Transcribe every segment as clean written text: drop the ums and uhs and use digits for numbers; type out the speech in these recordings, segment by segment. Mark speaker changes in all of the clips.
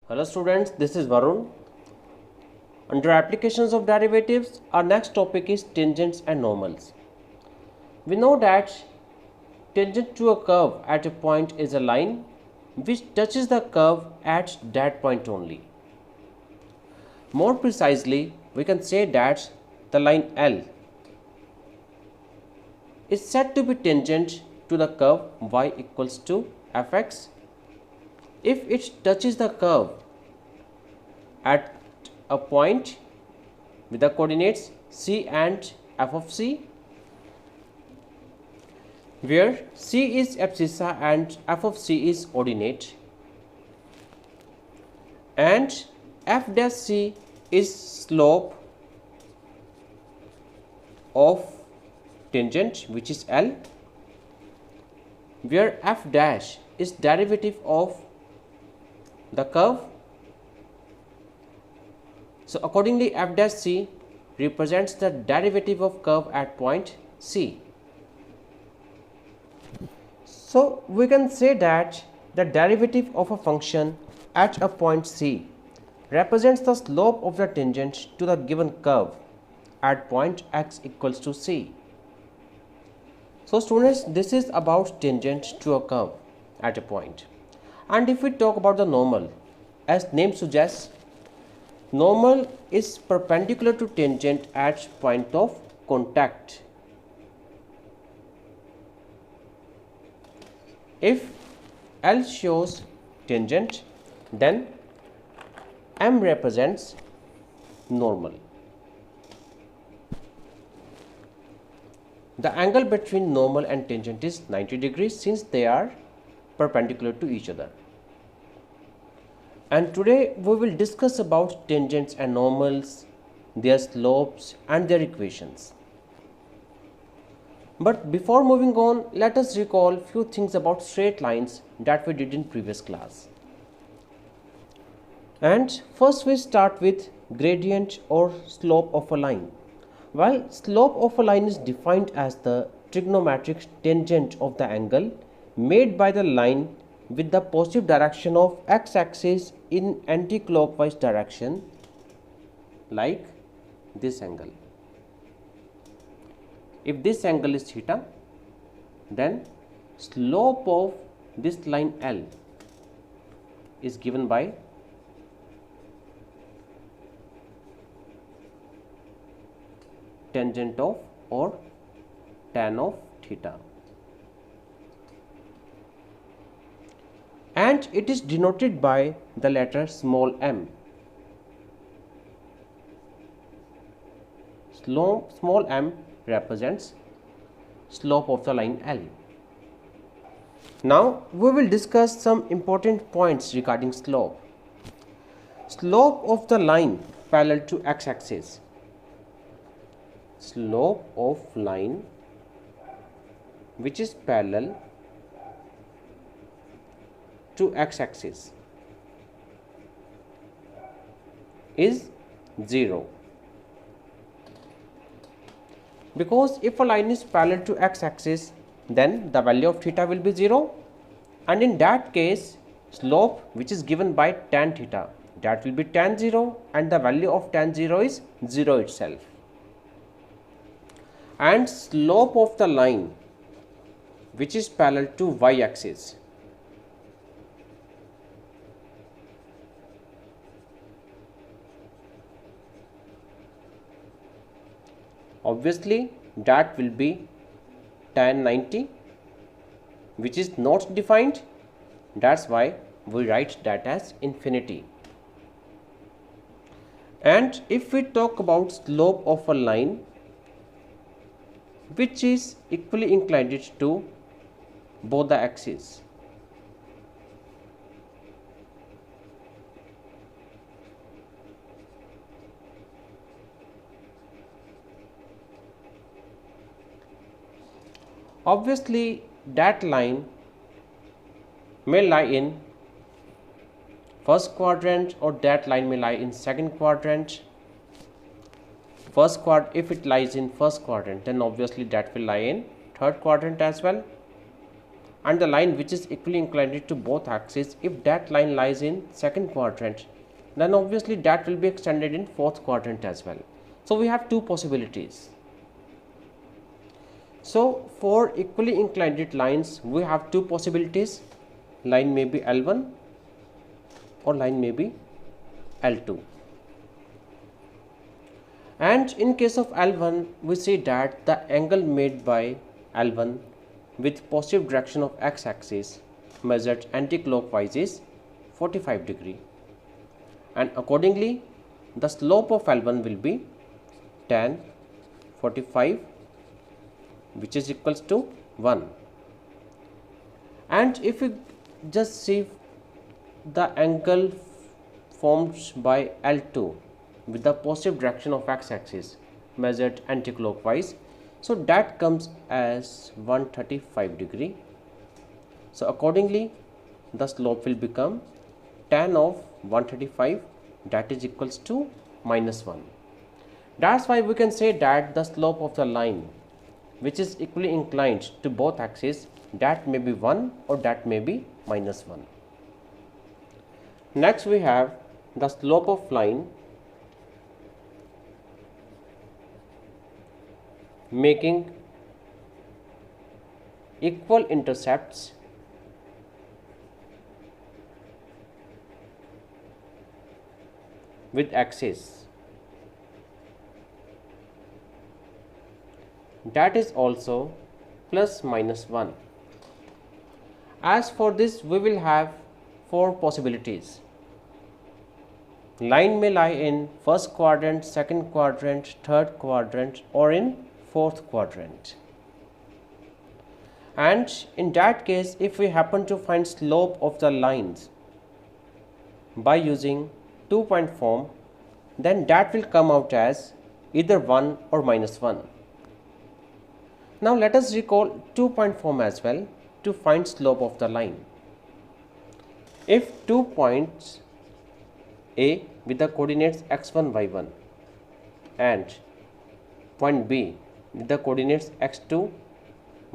Speaker 1: Hello students, this is Varun. Under applications of derivatives, our next topic is tangents and normals. We know that tangent to a curve at a point is a line which touches the curve at that point only. More precisely, we can say that the line L is said to be tangent to the curve y equals to fx if it touches the curve at a point with the coordinates c and f of c, where c is abscissa and f of c is ordinate, and f dash c is slope of tangent, which is L, where f dash is derivative of the curve. So accordingly, f dash c represents the derivative of curve at point C. So we can say that the derivative of a function at a point C represents the slope of the tangent to the given curve at point x equals to C. So students, this is about tangent to a curve at a point. And if we talk about the normal, as name suggests, normal is perpendicular to tangent at point of contact. If L shows tangent, then M represents normal. The angle between normal and tangent is 90 degrees since they are perpendicular to each other. And today we will discuss about tangents and normals, their slopes and their equations. But before moving on, let us recall few things about straight lines that we did in previous class. And first we start with gradient or slope of a line. While slope of a line is defined as the trigonometric tangent of the angle made by the line with the positive direction of x-axis in anti-clockwise direction, like this angle. If this angle is theta, then slope of this line L is given by tangent of or tan of theta, and it is denoted by the letter small m. Small m represents slope of the line L. Now we will discuss some important points regarding slope. Slope of the line parallel to x-axis. Slope of line which is parallel to x-axis is 0, because if a line is parallel to x-axis, then the value of theta will be 0, and in that case slope which is given by tan theta, that will be tan 0, and the value of tan 0 is 0 itself. And slope of the line which is parallel to y-axis, obviously that will be tan 90, which is not defined. That's why we write that as infinity. And if we talk about slope of a line which is equally inclined to both the axes, obviously that line may lie in first quadrant, or that line may lie in second quadrant. If it lies in first quadrant, then obviously that will lie in third quadrant as well. and the line which is equally inclined to both axes, if that line lies in second quadrant, then obviously that will be extended in fourth quadrant as well. So we have two possibilities. So for equally inclined lines we have two possibilities. Line may be L1 or line may be L2. And in case of L1, we see that the angle made by L1 with positive direction of x-axis measured anti-clockwise is 45 degree, and accordingly the slope of L1 will be tan 45, which is equals to 1. And if we just see the angle formed by L2 with the positive direction of x-axis measured anti-clockwise, so that comes as 135 degree. So accordingly the slope will become tan of 135, that is equals to -1. That's why we can say that the slope of the line which is equally inclined to both axes, that may be 1 or that may be -1. Next we have the slope of line making equal intercepts with axis, that is also +-1. As for this, we will have four possibilities. Line may lie in first quadrant, second quadrant, third quadrant, or in fourth quadrant. And in that case, if we happen to find slope of the lines by using 2-point form, then that will come out as either 1 or -1. Now let us recall 2-point form as well to find slope of the line. If 2 points A with the coordinates x1, y1 and point B with the coordinates x2,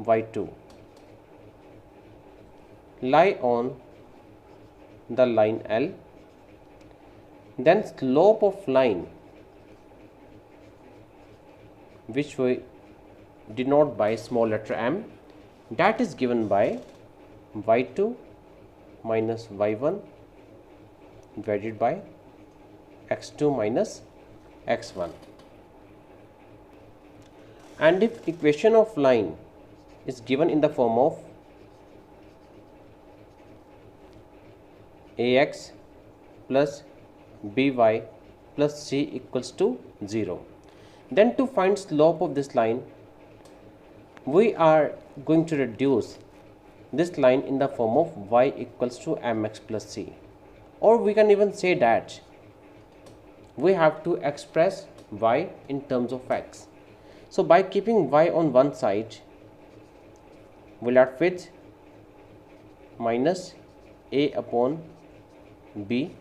Speaker 1: y2 lie on the line L, then slope of line, which we denote by small letter m, that is given by y2 minus y1 divided by x2 minus x1. And if equation of line is given in the form of ax plus by plus c equals to 0, then to find slope of this line, we are going to reduce this line in the form of y equals to mx plus c, or we can even say that we have to express y in terms of x. So by keeping y on one side, we will left with minus a upon b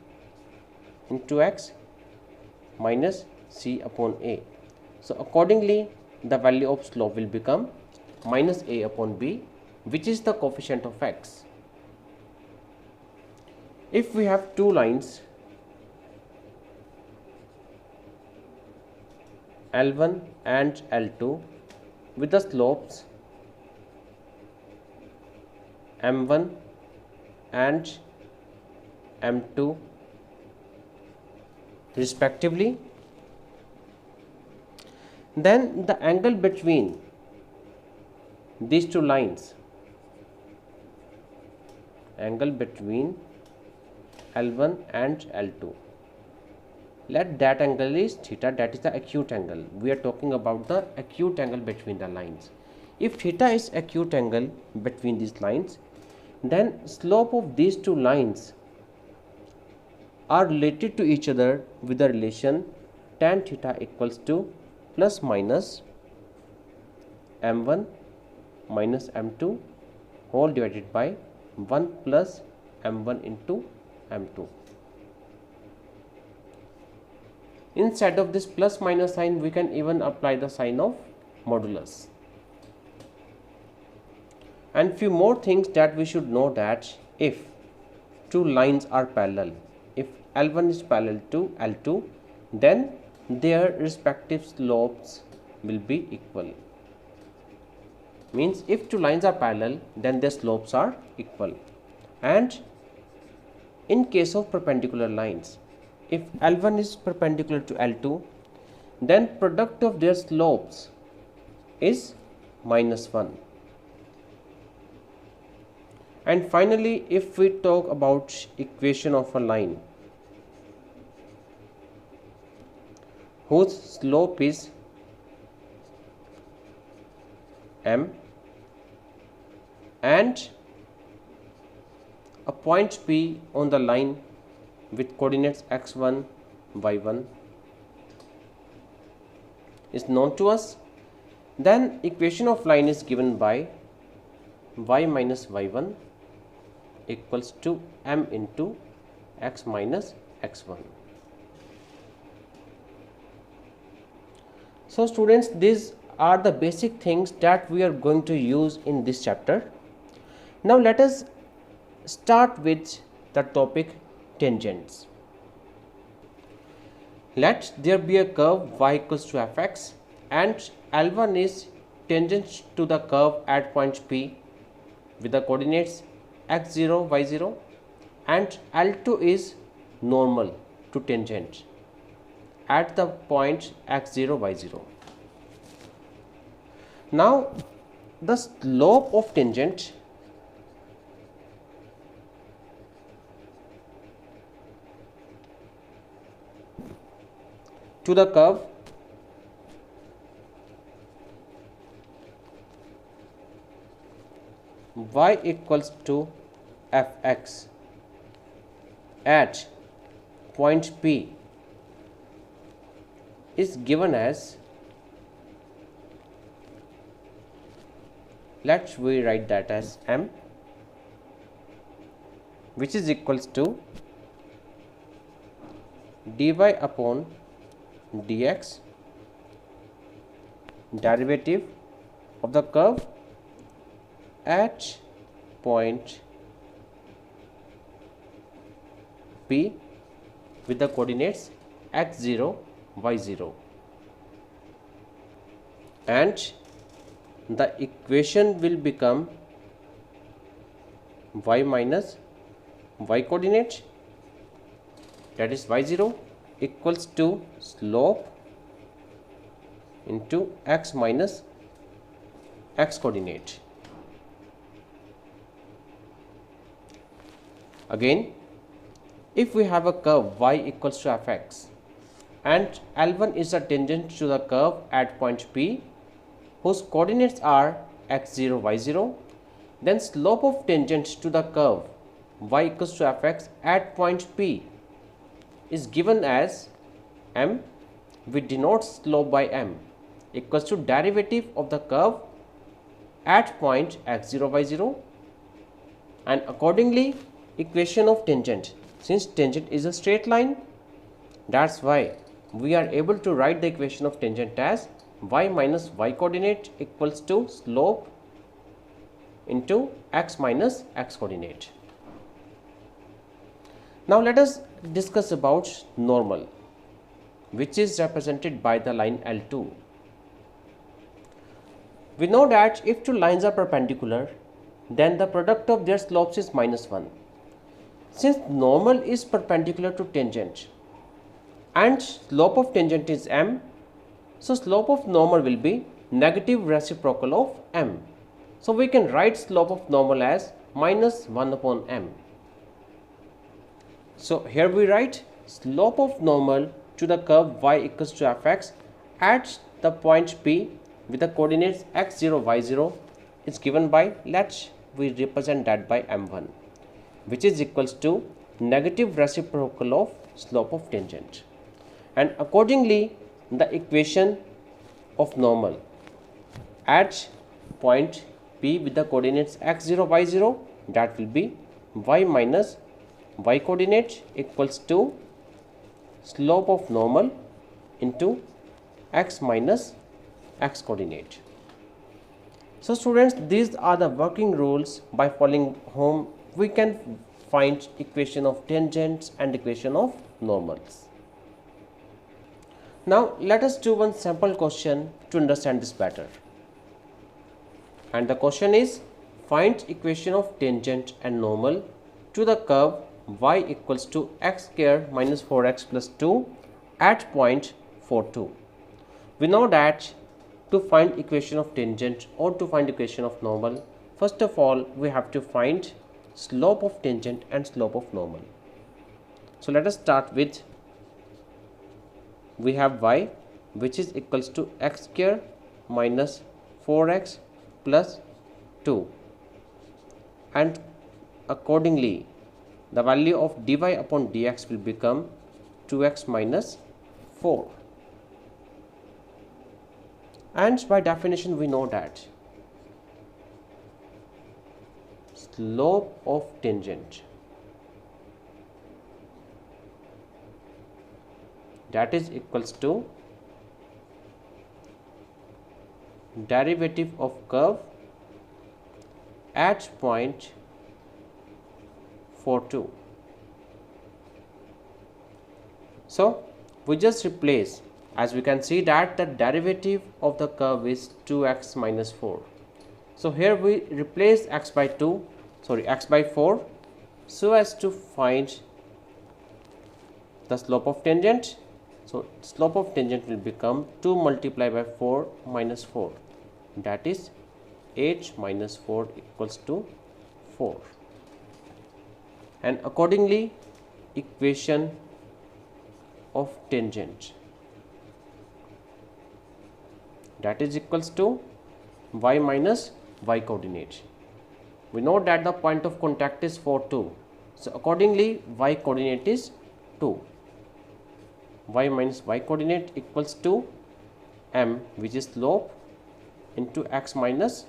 Speaker 1: into x minus c upon a. So accordingly the value of slope will become minus a upon b, which is the coefficient of x. If we have two lines L1 and L2 with the slopes m1 and m2 respectively, then the angle between these two lines, angle between L1 and L2, let that angle is theta, that is the acute angle. We are talking about the acute angle between the lines. If theta is acute angle between these lines, then slope of these two lines are related to each other with the relation tan theta equals to plus minus m1 minus m2 whole divided by 1 plus m1 into m2. Instead of this plus minus sign, we can even apply the sign of modulus. And few more things that we should know, that if two lines are parallel, if L1 is parallel to L2, then their respective slopes will be equal. Means if two lines are parallel, then their slopes are equal. And in case of perpendicular lines, if L1 is perpendicular to L2, then product of their slopes is -1. And finally, if we talk about equation of a line whose slope is m and a point P on the line with coordinates x1, y1 is known to us, then equation of line is given by y minus y1 equals to m into x minus x1. So students, these are the basic things that we are going to use in this chapter. Now let us start with the topic tangents. Let there be a curve y equals to fx and L1 is tangent to the curve at point P with the coordinates x0, y0, and L2 is normal to tangent at the point x0, y0. Now the slope of tangent to the curve y equals to fx at point P is given as, let's we write that as m, which is equals to dy upon dx derivative of the curve at point P with the coordinates x0, y0, and the equation will become y minus y coordinate, that is y0, equals to slope into x minus x coordinate. Again, if we have a curve y equals to fx and L1 is a tangent to the curve at point P whose coordinates are x0, y0, then slope of tangent to the curve y equals to fx at point P is given as m. We denote slope by m equals to derivative of the curve at point x0, y0, and accordingly equation of tangent, since tangent is a straight line, that's why we are able to write the equation of tangent as y minus y coordinate equals to slope into x minus x coordinate. Now let us discuss about normal, which is represented by the line L2. We know that if two lines are perpendicular, then the product of their slopes is -1. Since normal is perpendicular to tangent and slope of tangent is m, so slope of normal will be negative reciprocal of m. So we can write slope of normal as -1 upon m. So here we write slope of normal to the curve y equals to fx at the point P with the coordinates x0, y0 is given by, let's we represent that by m1, which is equals to negative reciprocal of slope of tangent, and accordingly the equation of normal at point P with the coordinates x0, y0, that will be y minus y coordinate equals to slope of normal into x minus x coordinate. So students, these are the working rules. By following whom we can find equation of tangents and equation of normals. Now let us do one sample question to understand this better. And the question is, find equation of tangent and normal to the curve y equals to x square minus 4x plus 2 at point 4, 2. We know that to find equation of tangent or to find equation of normal, first of all we have to find slope of tangent and slope of normal. So let us start with, we have y which is equals to x square minus 4x plus 2, and accordingly the value of dy upon dx will become 2x minus 4. And by definition we know that slope of tangent, that is equals to derivative of curve at point 4, 2. So we just replace, as we can see that the derivative of the curve is 2x minus 4. So here we replace x by 4 so as to find the slope of tangent. So slope of tangent will become 2 multiplied by 4 minus 4, that is 8 minus 4 equals to 4. And accordingly equation of tangent, that is equals to y minus y coordinate. We know that the point of contact is 4, 2. So accordingly y coordinate is 2. Y minus y coordinate equals to m, which is slope, into x minus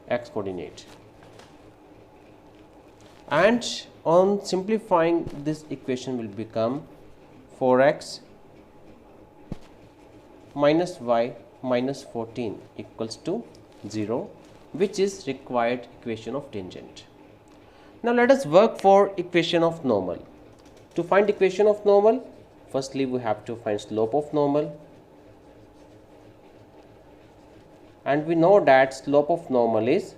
Speaker 1: x coordinate. And on simplifying, this equation will become 4x minus y minus 14 equals to 0, which is required equation of tangent. Now let us work for equation of normal. To find equation of normal, firstly we have to find slope of normal, and we know that slope of normal is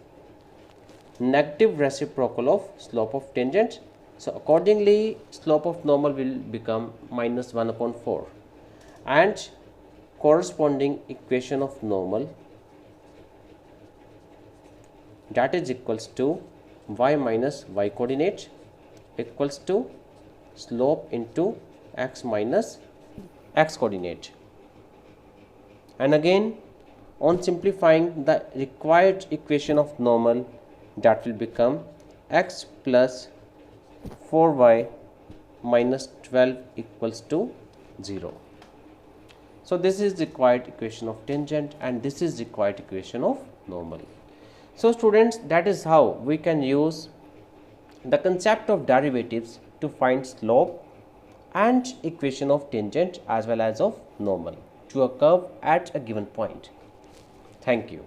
Speaker 1: negative reciprocal of slope of tangent. So accordingly slope of normal will become minus 1 upon 4, and corresponding equation of normal, that is equals to y minus y coordinate equals to slope into x minus x coordinate. And again on simplifying the required equation of normal, that will become x plus 4y minus 12 equals to 0. So this is required equation of tangent and this is required equation of normal. So students, that is how we can use the concept of derivatives to find slope and equation of tangent as well as of normal to a curve at a given point. Thank you.